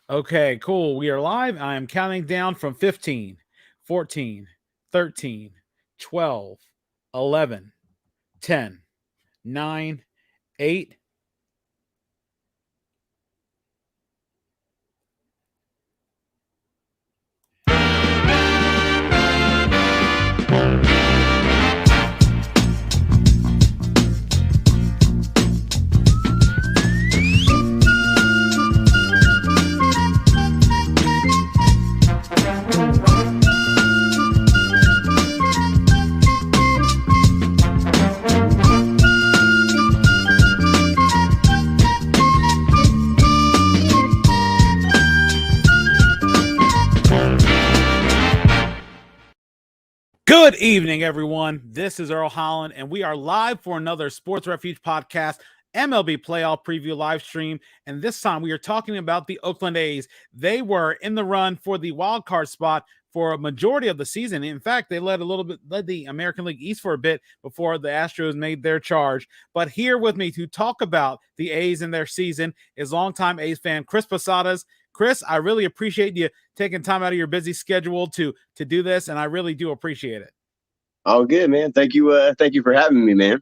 Okay, cool. We are live. I am counting down from 15, 14, 13, 12, 11, 10, 9, 8. Good evening, everyone. This is Earl Holland, and we are live for another Sports Refuge podcast, MLB playoff preview live stream. And this time we are talking about the Oakland A's. They were in the run for the wild card spot for a majority of the season. In fact, they led the American League East for a bit before the Astros made their charge. But here with me to talk about the A's and their season is longtime A's fan Chris Posadas. Chris, I really appreciate you taking time out of your busy schedule to do this, and I really do appreciate it. All good, man. Thank you. Thank you for having me, man.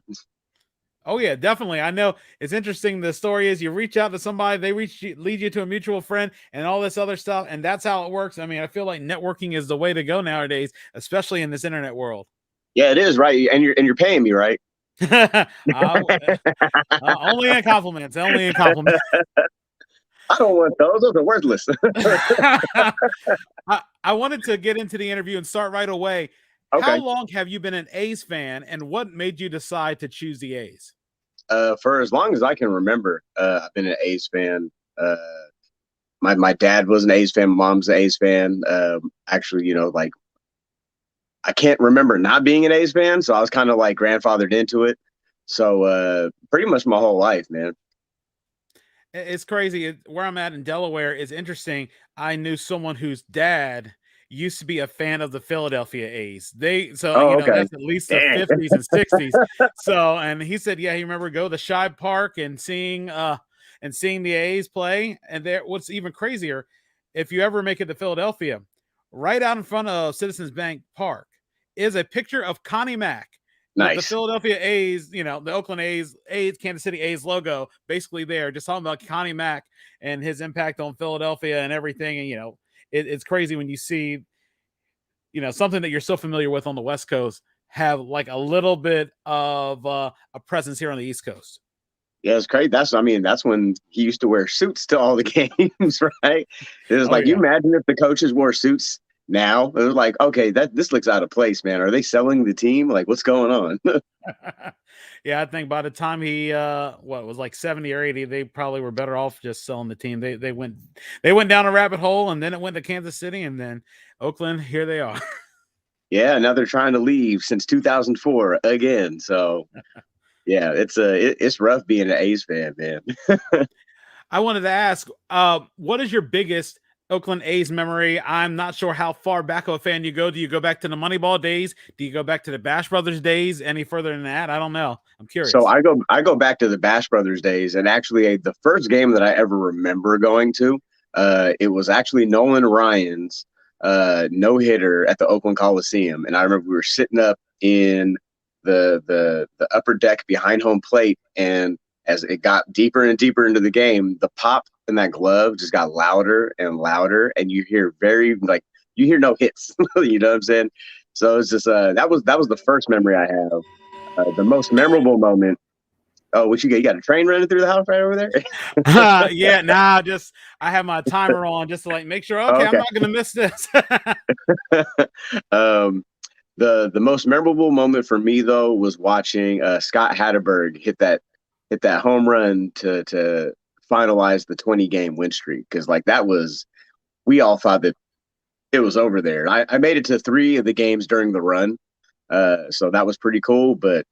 Oh yeah, definitely. I know it's interesting. The story is you reach out to somebody, they lead you to a mutual friend, and all this other stuff, and that's how it works. I mean, I feel like networking is the way to go nowadays, especially in this internet world. Yeah, it is, right? And you're paying me, right? Only in compliments. Only in compliments. I don't want those. Those are worthless. I wanted to get into the interview and start right away. Okay. How long have you been an A's fan, and what made you decide to choose the A's? For as long as I can remember, I've been an A's fan. My dad was an A's fan. My mom's an A's fan. Actually, like I can't remember not being an A's fan, so I was kind of like grandfathered into it. So pretty much my whole life, man. It's crazy. Where I'm at in Delaware is interesting. I knew someone whose dad used to be a fan of the Philadelphia A's. That's at least the 50s and 60s. So, and he said, yeah, he remember go to the Shibe Park and seeing the A's play. And what's even crazier, if you ever make it to Philadelphia, right out in front of Citizens Bank Park is a picture of Connie Mack. Nice. The Philadelphia A's, the Oakland A's, Kansas City A's logo, basically there, just talking about Connie Mack and his impact on Philadelphia and everything. And, it's crazy when you see, something that you're so familiar with on the West Coast have like a little bit of a presence here on the East Coast. Yeah, it's crazy. That's when he used to wear suits to all the games, right? It was you imagine if the coaches wore suits now. It was like, okay, this looks out of place, man. Are they selling the team? Like, what's going on? Yeah, I think by the time he was like 70 or 80, they probably were better off just selling the team. They went down a rabbit hole, and then it went to Kansas City, and then Oakland. Here they are. Yeah, now they're trying to leave since 2004 again. So yeah, it's rough being an A's fan, man. I wanted to ask, what is your biggest Oakland A's memory? I'm not sure how far back of a fan you go. Do you go back to the Moneyball days? Do you go back to the Bash Brothers days? Any further than that? I don't know. I'm curious. So I go back to the Bash Brothers days, and actually the first game that I ever remember going to, it was actually Nolan Ryan's no hitter at the Oakland Coliseum, and I remember we were sitting up in the upper deck behind home plate, and as it got deeper and deeper into the game, the pop in that glove just got louder and louder, and you hear no hits. You know what I'm saying? So it's just that was the first memory I have. The most memorable moment. Oh, what you got? You got a train running through the house right over there? Yeah, I have my timer on just to make sure. Okay, I'm not gonna miss this. The most memorable moment for me though was watching Scott Hatterberg hit that home run to finalize the 20-game win streak, because we all thought that it was over there. I made it to 3 of the games during the run, so that was pretty cool. But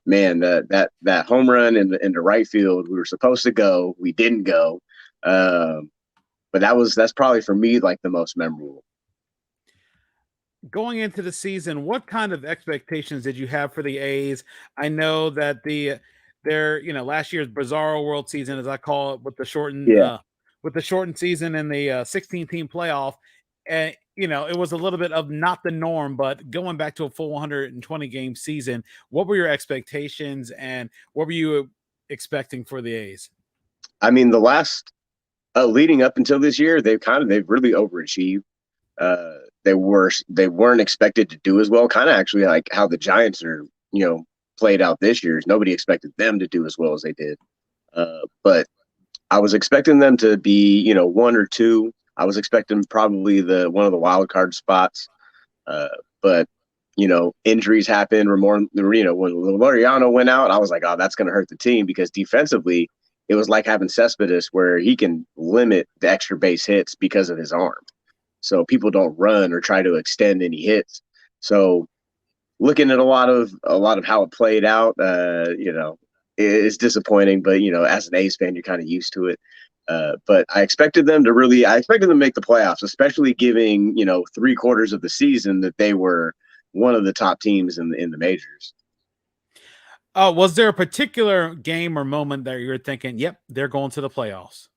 man, that home run in the right field, we were supposed to go, we didn't go, but that's probably for me the most memorable. Going into the season, what kind of expectations did you have for the A's? I know that their last year's bizarro World Season, as I call it, with the shortened with the shortened season and the 16-team playoff, and it was a little bit of not the norm, but going back to a full 120 game season, what were your expectations and what were you expecting for the A's? I mean, the last leading up until this year, they've really overachieved. They weren't expected to do as well. Kind of actually like how the Giants are, played out this year. Nobody expected them to do as well as they did. But I was expecting them to be, one or two. I was expecting probably one of the wild card spots. But injuries happened. When Laureano went out, I was like, oh, that's going to hurt the team because defensively, it was like having Cespedes where he can limit the extra base hits because of his arm. So people don't run or try to extend any hits. So looking at a lot of how it played out, it's disappointing. But as an A's fan, you're kind of used to it. But I expected them to make the playoffs, especially giving 3/4 of the season that they were one of the top teams in the majors. Was there a particular game or moment that you're thinking, yep, they're going to the playoffs?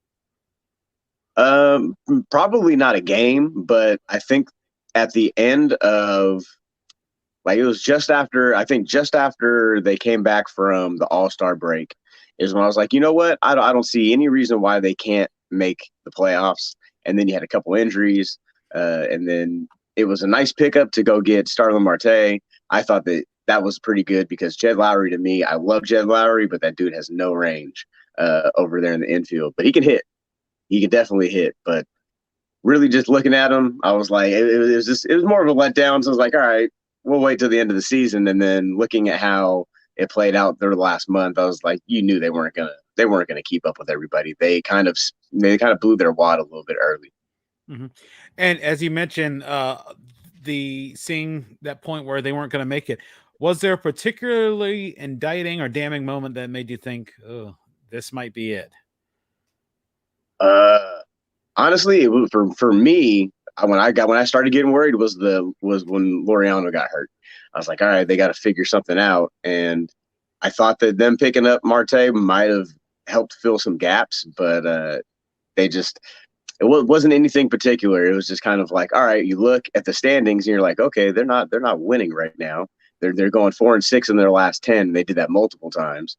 Probably not a game, but I think at the end of it was just after they came back from the All-Star break is when I was like, you know what? I don't see any reason why they can't make the playoffs. And then you had a couple injuries, and then it was a nice pickup to go get Starlin Marte. I thought that was pretty good because Jed Lowry, to me, I love Jed Lowry, but that dude has no range over there in the infield. But he can hit. He can definitely hit. But really just looking at him, I was like, it was more of a letdown. So I was like, all right, we'll wait till the end of the season. And then looking at how it played out there last month, I was like, you knew they weren't gonna keep up with everybody. They kind of blew their wad a little bit early. Mm-hmm. And as you mentioned, seeing that point where they weren't going to make it, was there a particularly indicting or damning moment that made you think, oh, this might be it? Honestly, it was for me. When I started getting worried was when Laureano got hurt. I was like, all right, they got to figure something out. And I thought that them picking up Marte might have helped fill some gaps, but it wasn't anything particular. It was just kind of like, all right, you look at the standings and you're like, okay, they're not winning right now. They're going 4-6 in their last 10. They did that multiple times.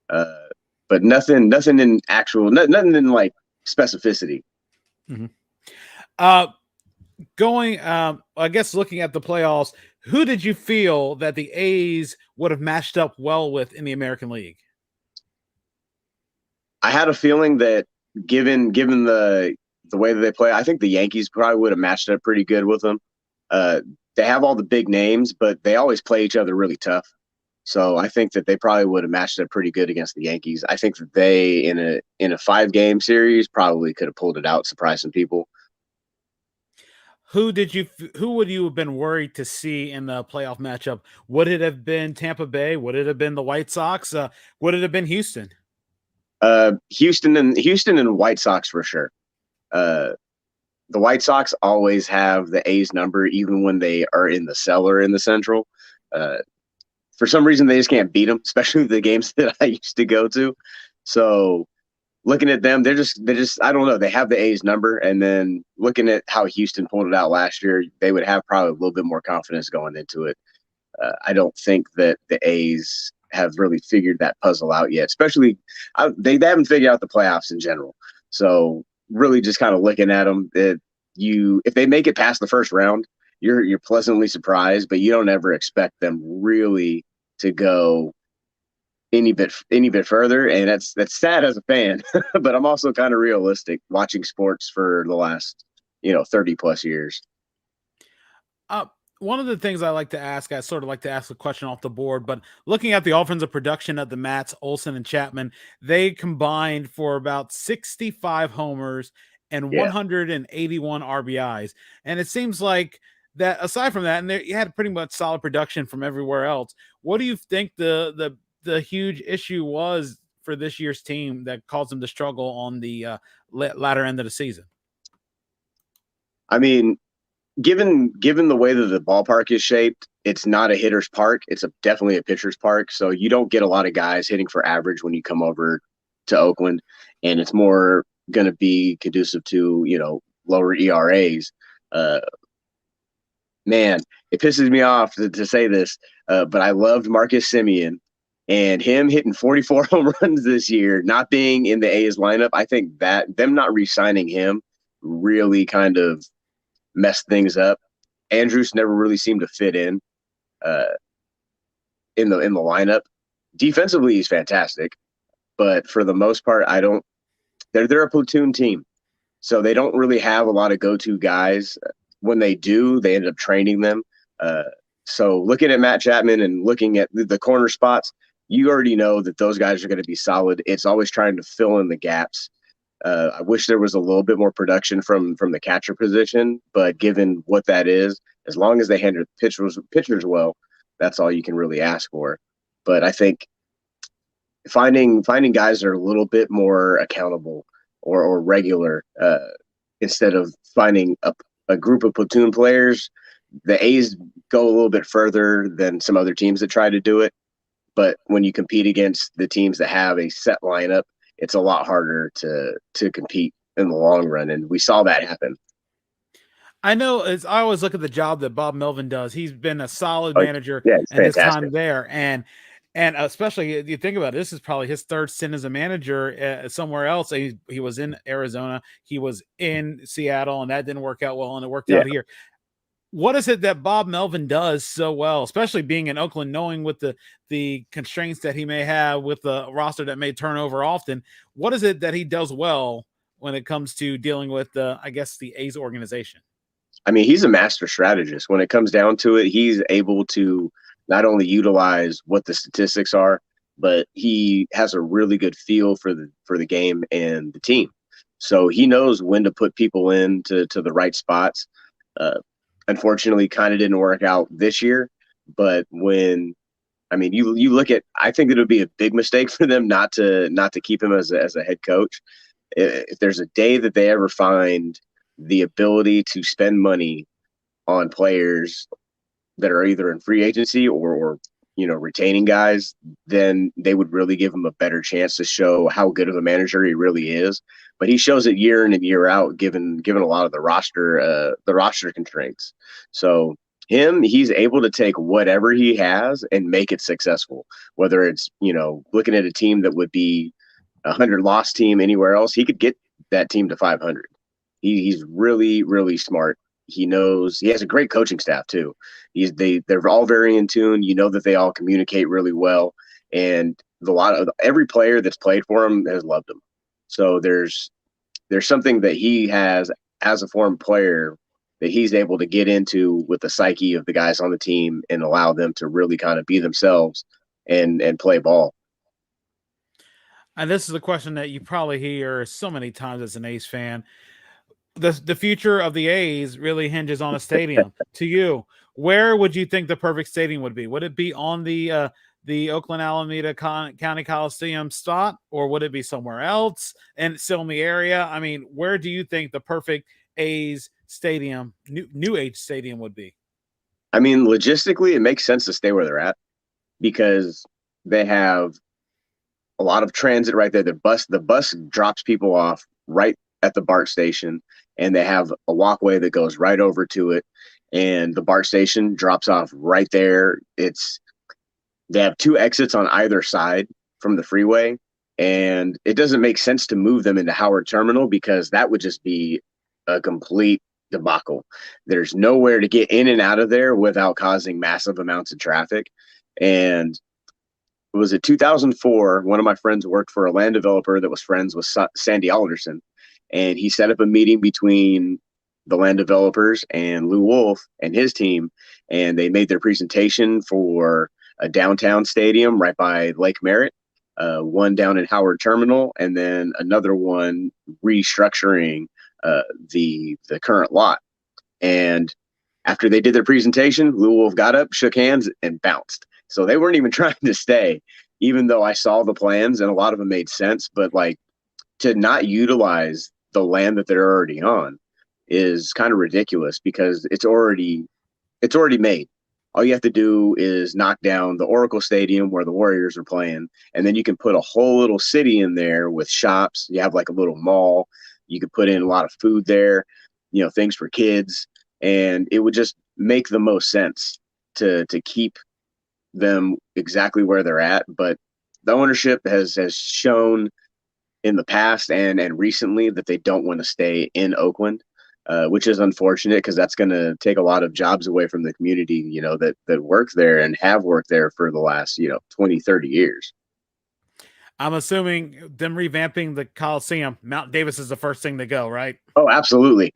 But nothing in actual, nothing in like specificity. Mm-hmm. I guess looking at the playoffs, who did you feel that the A's would have matched up well with in the American League? I had a feeling that given the way that they play, I think the Yankees probably would have matched up pretty good with them. They have all the big names, but they always play each other really tough. So I think that they probably would have matched up pretty good against the Yankees. I think that they in a 5-game series probably could have pulled it out, surprised some people. Who would you have been worried to see in the playoff matchup? Would it have been Tampa Bay? Would it have been the White Sox? Would it have been Houston? Houston and White Sox for sure. The White Sox always have the A's number, even when they are in the cellar in the Central. For some reason, they just can't beat them, especially the games that I used to go to. So looking at them, they're just I don't know. They have the A's number, and then looking at how Houston pulled it out last year, they would have probably a little bit more confidence going into it. I don't think that the A's have really figured that puzzle out yet. Especially, they haven't figured out the playoffs in general. So really, just kind of looking at them, if they make it past the first round, you're pleasantly surprised, but you don't ever expect them really to go any bit further, and that's sad as a fan. But I'm also kind of realistic watching sports for the last 30 plus years. One of the things I sort of like to ask a question off the board, but looking at the offensive production of the Mats, Olsen, and Chapman, they combined for about 65 homers and 181 RBIs. And it seems like that aside from that, and you had pretty much solid production from everywhere else. What do you think the huge issue was for this year's team that caused them to struggle on the latter end of the season? I mean, given the way that the ballpark is shaped, it's not a hitter's park. It's definitely a pitcher's park. So you don't get a lot of guys hitting for average when you come over to Oakland, and it's more going to be conducive to, lower ERAs. Man, it pisses me off to say this, but I loved Marcus Semien, and him hitting 44 home runs this year, not being in the A's lineup. I think that them not re-signing him really kind of messed things up. Andrews never really seemed to fit uh, in the lineup. Defensively, he's fantastic, but for the most part, I don't. They're a platoon team, so they don't really have a lot of go-to guys. When they do, they end up training them. So looking at Matt Chapman and looking at the corner spots, you already know that those guys are going to be solid. It's always trying to fill in the gaps. I wish there was a little bit more production from the catcher position, but given what that is, as long as they handle pitchers well, that's all you can really ask for. But I think finding guys that are a little bit more accountable or regular, instead of finding a group of platoon players. The A's go a little bit further than some other teams that try to do it. But when you compete against the teams that have a set lineup, it's a lot harder to compete in the long run. And we saw that happen. I know I always look at the job that Bob Melvin does. He's been a solid manager and his time there. And especially you think about it, this is probably his third stint as a manager somewhere else. He was in Arizona, he was in Seattle, and that didn't work out well, and it worked out here. What is it that Bob Melvin does so well, especially being in Oakland, knowing with the constraints that he may have with the roster that may turn over often? What is it that he does well when it comes to dealing with the A's organization? I mean, he's a master strategist. When it comes down to it, he's able to not only utilize what the statistics are, but he has a really good feel for the game and the team. So he knows when to put people into the right spots. Unfortunately, kind of didn't work out this year. But you look at, I think it would be a big mistake for them not to keep him as a head coach. If there's a day that they ever find the ability to spend money on players that are either in free agency or retaining guys, then they would really give him a better chance to show how good of a manager he really is. But he shows it year in and year out, given a lot of the roster constraints. So he's able to take whatever he has and make it successful. Whether it's looking at a team that would be a 100-loss team anywhere else, he could get that team to 500. He's really, really smart. He knows he has a great coaching staff too. They're all very in tune. That they all communicate really well, and every player that's played for him has loved him. So there's something that he has as a former player that he's able to get into with the psyche of the guys on the team and allow them to really kind of be themselves and play ball. And this is a question that you probably hear so many times as an A's fan. The future of the A's really hinges on a stadium. To you, where would you think the perfect stadium would be? Would it be on the Oakland Alameda County Coliseum spot, or would it be somewhere else and still in the area? I mean, where do you think the perfect A's stadium, new age stadium, would be? I mean, logistically, it makes sense to stay where they're at because they have a lot of transit right there. The bus drops people off right at the BART station, and they have a walkway that goes right over to it, and the BART station drops off right there. They have two exits on either side from the freeway, and it doesn't make sense to move them into Howard Terminal because that would just be a complete debacle. There's nowhere to get in and out of there without causing massive amounts of traffic. And was it 2004? One of my friends worked for a land developer that was friends with Sandy Alderson, and he set up a meeting between the land developers and Lou Wolf and his team, and they made their presentation for a downtown stadium right by Lake Merritt, one down in Howard Terminal, and then another one restructuring the current lot. And after they did their presentation, Lou Wolf got up, shook hands, and bounced. So they weren't even trying to stay, even though I saw the plans and a lot of them made sense. But to not utilize the land that they're already on is kind of ridiculous because it's already made. all you have to do is knock down the Oracle Stadium where the Warriors are playing, and then you can put a whole little city in there with shops. You have like a little mall. You could put in a lot of food there, things for kids, and it would just make the most sense to keep them exactly where they're at. But the ownership has shown in the past and recently that they don't want to stay in Oakland, which is unfortunate because that's going to take a lot of jobs away from the community, that work there and have worked there for the last, 20, 30 years. I'm assuming them revamping the Coliseum, Mount Davis is the first thing to go, right? Oh, absolutely.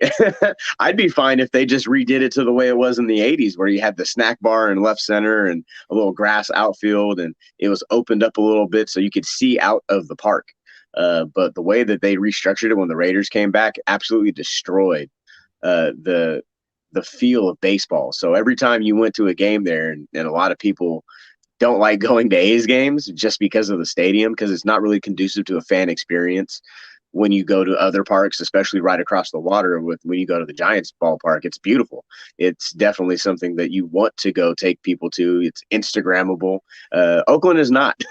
I'd be fine if they just redid it to the way it was in the 80s, where you had the snack bar in left center and a little grass outfield, and it was opened up a little bit so you could see out of the park. But the way that they restructured it when the Raiders came back absolutely destroyed the feel of baseball. So every time you went to a game there, and a lot of people don't like going to A's games just because of the stadium, because it's not really conducive to a fan experience when you go to other parks, especially right across the water when you go to the Giants ballpark. It's beautiful. It's definitely something that you want to go take people to. It's Instagrammable. Oakland is not,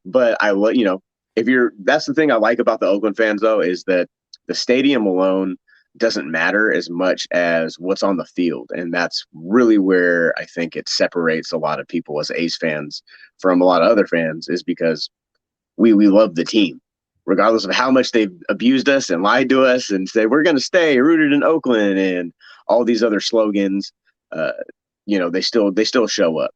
but that's the thing I like about the Oakland fans though, is that the stadium alone doesn't matter as much as what's on the field. And that's really where I think it separates a lot of people as A's fans from a lot of other fans, is because we love the team, regardless of how much they've abused us and lied to us and say, we're going to stay rooted in Oakland and all these other slogans. They still show up.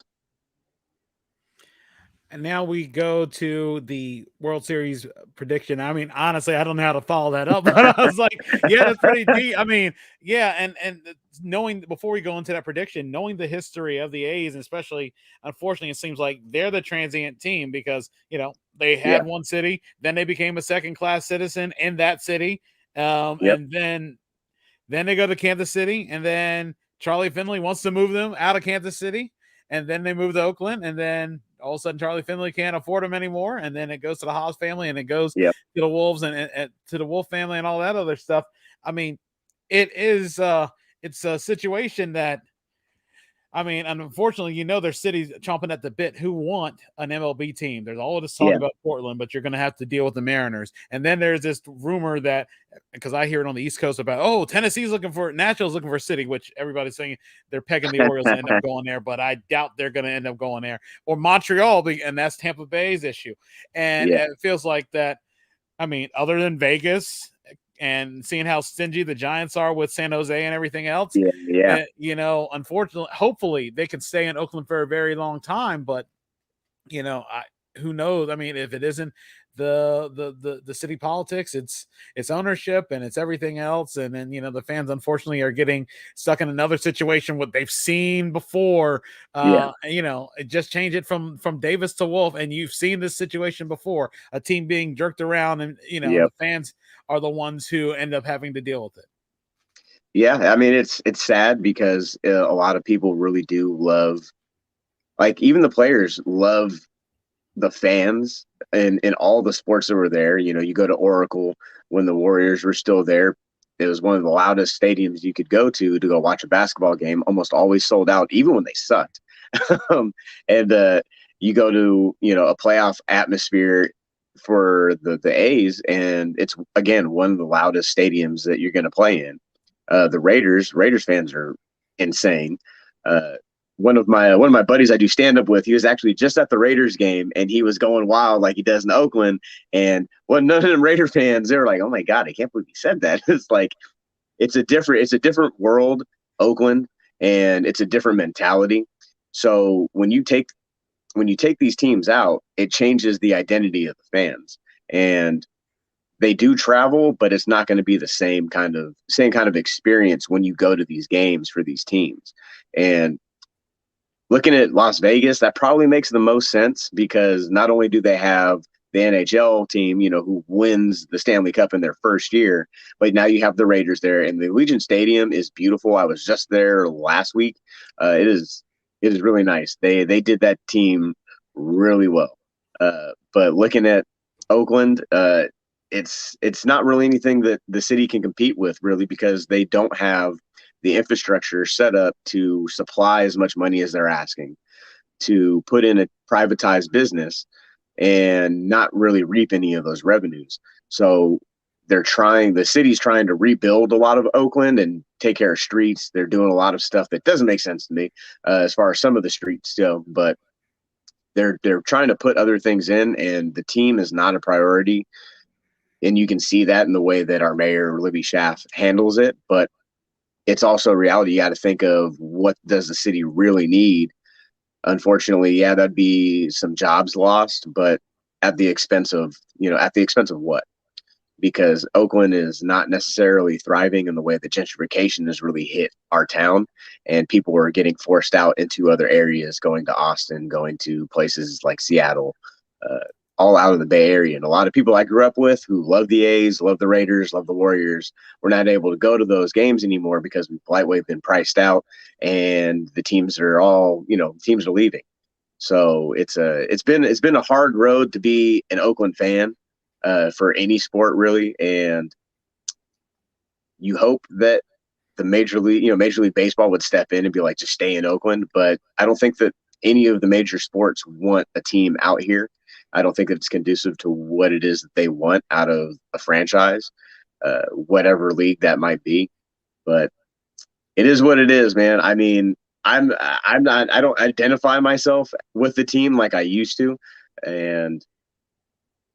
And now we go to the World Series prediction. I mean, honestly, I don't know how to follow that up, but I was like, yeah, that's pretty deep. I mean, yeah, and knowing, before we go into that prediction, knowing the history of the A's, and especially, unfortunately, it seems like they're the transient team because, they had one city, then they became a second-class citizen in that city, and then they go to Kansas City, and then Charlie Finley wants to move them out of Kansas City, and then they move to Oakland, and then all of a sudden Charlie Finley can't afford them anymore, and then it goes to the Haas family, and it goes to the Wolves and to the Wolf family and all that other stuff. I mean, it's a situation that, I mean, unfortunately, there's cities chomping at the bit who want an MLB team. There's all this talk about Portland, but you're going to have to deal with the Mariners. And then there's this rumor that, because I hear it on the East Coast about, Tennessee's Nashville's looking for a city, which everybody's saying they're pegging the Orioles to end up going there, but I doubt they're going to end up going there. Or Montreal, and that's Tampa Bay's issue. And it feels like that, I mean, other than Vegas, and seeing how stingy the Giants are with San Jose and everything else, unfortunately, hopefully they can stay in Oakland for a very long time. But who knows? I mean, if it isn't the city politics, it's ownership and it's everything else. And then the fans unfortunately are getting stuck in another situation what they've seen before. Just change it from Davis to Wolf, and you've seen this situation before, a team being jerked around, and the fans are the ones who end up having to deal with it. Yeah, I mean, it's sad because a lot of people really do love, like, even the players love the fans and in all the sports that were there. You go to Oracle when the Warriors were still there. It was one of the loudest stadiums you could go to go watch a basketball game, almost always sold out, even when they sucked. And you go to, a playoff atmosphere for the A's, and it's, again, one of the loudest stadiums that you're going to play in. The Raiders fans are insane. One of my buddies I do stand up with, he was actually just at the Raiders game, and he was going wild like he does in Oakland. And none of them Raider fans, they were like, "Oh my God, I can't believe he said that." It's like, it's a different world, Oakland, and it's a different mentality. So when you take these teams out, it changes the identity of the fans, and they do travel, but it's not going to be the same kind of experience when you go to these games for these teams. And looking at Las Vegas, that probably makes the most sense, because not only do they have the NHL team, who wins the Stanley Cup in their first year, but now you have the Raiders there, and the Allegiant Stadium is beautiful. I was just there last week. It is really nice. They did that team really well. But looking at Oakland, it's not really anything that the city can compete with, really, because they don't have the infrastructure set up to supply as much money as they're asking, to put in a privatized business and not really reap any of those revenues. So the city's trying to rebuild a lot of Oakland and take care of streets. They're doing a lot of stuff that doesn't make sense to me as far as some of the streets go, but they're trying to put other things in, and the team is not a priority. And you can see that in the way that our mayor, Libby Schaff, handles it. But it's also reality. You got to think of, what does the city really need? Unfortunately, yeah, that'd be some jobs lost, but at the expense of what? Because Oakland is not necessarily thriving in the way that gentrification has really hit our town, and people are getting forced out into other areas, going to Austin, going to places like Seattle, all out of the Bay Area. And a lot of people I grew up with who love the A's, love the Raiders, love the Warriors, we're not able to go to those games anymore because we've been priced out, and the teams are leaving. So it's been a hard road to be an Oakland fan for any sport, really. And you hope that the Major League Baseball would step in and be like, just stay in Oakland. But I don't think that any of the major sports want a team out here. I don't think that it's conducive to what it is that they want out of a franchise, whatever league that might be. But it is what it is, man. I mean, I don't identify myself with the team like I used to. And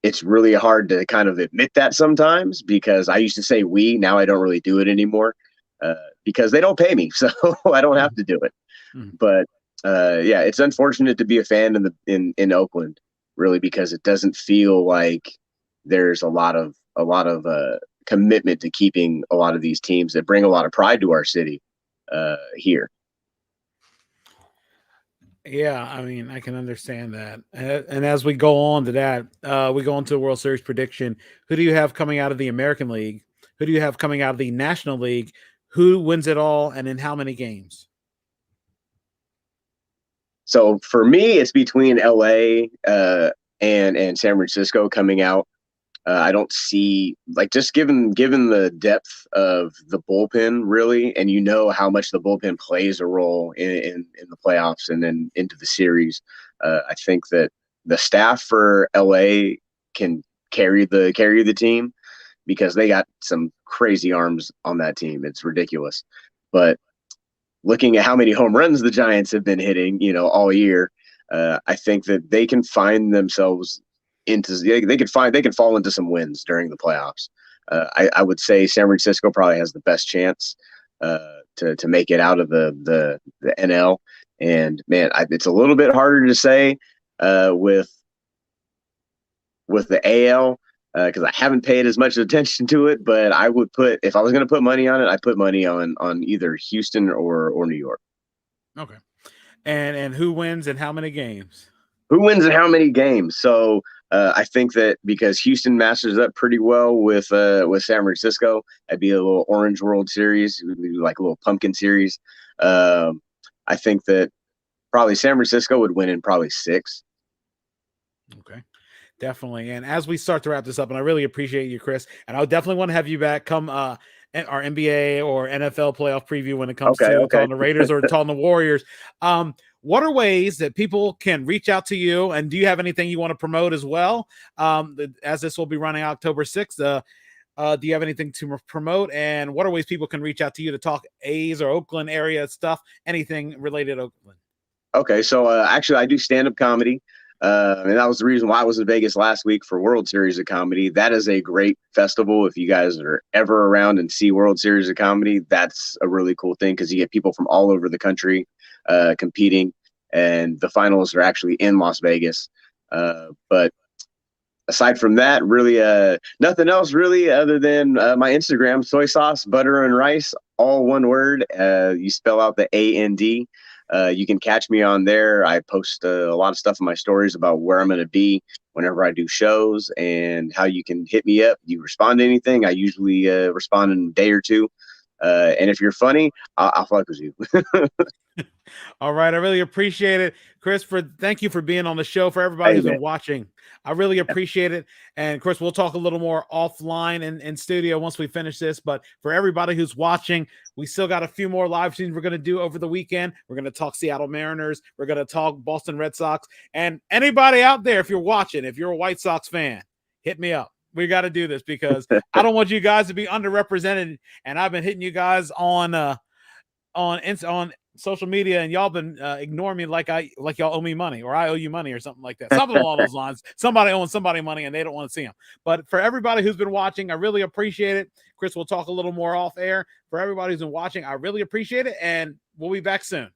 it's really hard to kind of admit that sometimes, because I used to say we, now I don't really do it anymore because they don't pay me. So I don't have to do it. But yeah, it's unfortunate to be a fan in Oakland, really, because it doesn't feel like there's a lot of commitment to keeping a lot of these teams that bring a lot of pride to our city here. Yeah, I mean, I can understand that. And as we go on to that, we go into a World Series prediction. Who do you have coming out of the American League? Who do you have coming out of the National League? Who wins it all, and in how many games? So for me, it's between LA and San Francisco coming out. I don't see, like, just given the depth of the bullpen, really, and how much the bullpen plays a role in the playoffs and then into the series. I think that the staff for LA can carry the team, because they got some crazy arms on that team. It's ridiculous. But looking at how many home runs the Giants have been hitting, all year, I think that they can find themselves they can fall into some wins during the playoffs. I would say San Francisco probably has the best chance to make it out of the NL. And man, it's a little bit harder to say with the AL because I haven't paid as much attention to it. But I would if I was going to put money on it, I'd put money on either Houston or New York. Okay. And who wins and how many games? Who wins and how many games? So I think that because Houston masters up pretty well with San Francisco, that'd be a little Orange World Series, like a little pumpkin series. I think that probably San Francisco would win in probably 6. Okay, definitely. And as we start to wrap this up, and I really appreciate you, Chris, and I would definitely want to have you back come our NBA or NFL playoff preview when it comes to calling the Raiders or calling the Warriors. What are ways that people can reach out to you? And do you have anything you want to promote as well? As this will be running October 6th, do you have anything to promote? And what are ways people can reach out to you to talk A's or Oakland area stuff, anything related to Oakland? Okay, so actually I do stand-up comedy. And that was the reason why I was in Vegas last week for World Series of Comedy. That is a great festival. If you guys are ever around and see World Series of Comedy, that's a really cool thing, because you get people from all over the country competing, and the finals are actually in Las Vegas. But aside from that, really nothing else really other than my Instagram, soy sauce, butter, and rice, all one word. You spell out the A-N-D. You can catch me on there. I post a lot of stuff in my stories about where I'm going to be whenever I do shows, and how you can hit me up. You respond to anything, I usually respond in a day or two. And if you're funny, I'll fuck with you. All right. I really appreciate it. Chris, thank you for being on the show. For everybody who's been watching, I really appreciate it. And Chris, we'll talk a little more offline in studio once we finish this. But for everybody who's watching, we still got a few more live streams we're going to do over the weekend. We're going to talk Seattle Mariners. We're going to talk Boston Red Sox. And anybody out there, if you're watching, if you're a White Sox fan, hit me up. We got to do this because I don't want you guys to be underrepresented. And I've been hitting you guys on social media, and y'all been ignoring me like y'all owe me money, or I owe you money, or something like that. Something along those lines. Somebody owing somebody money, and they don't want to see them. But for everybody who's been watching, I really appreciate it. Chris will talk a little more off air. For everybody who's been watching, I really appreciate it, and we'll be back soon.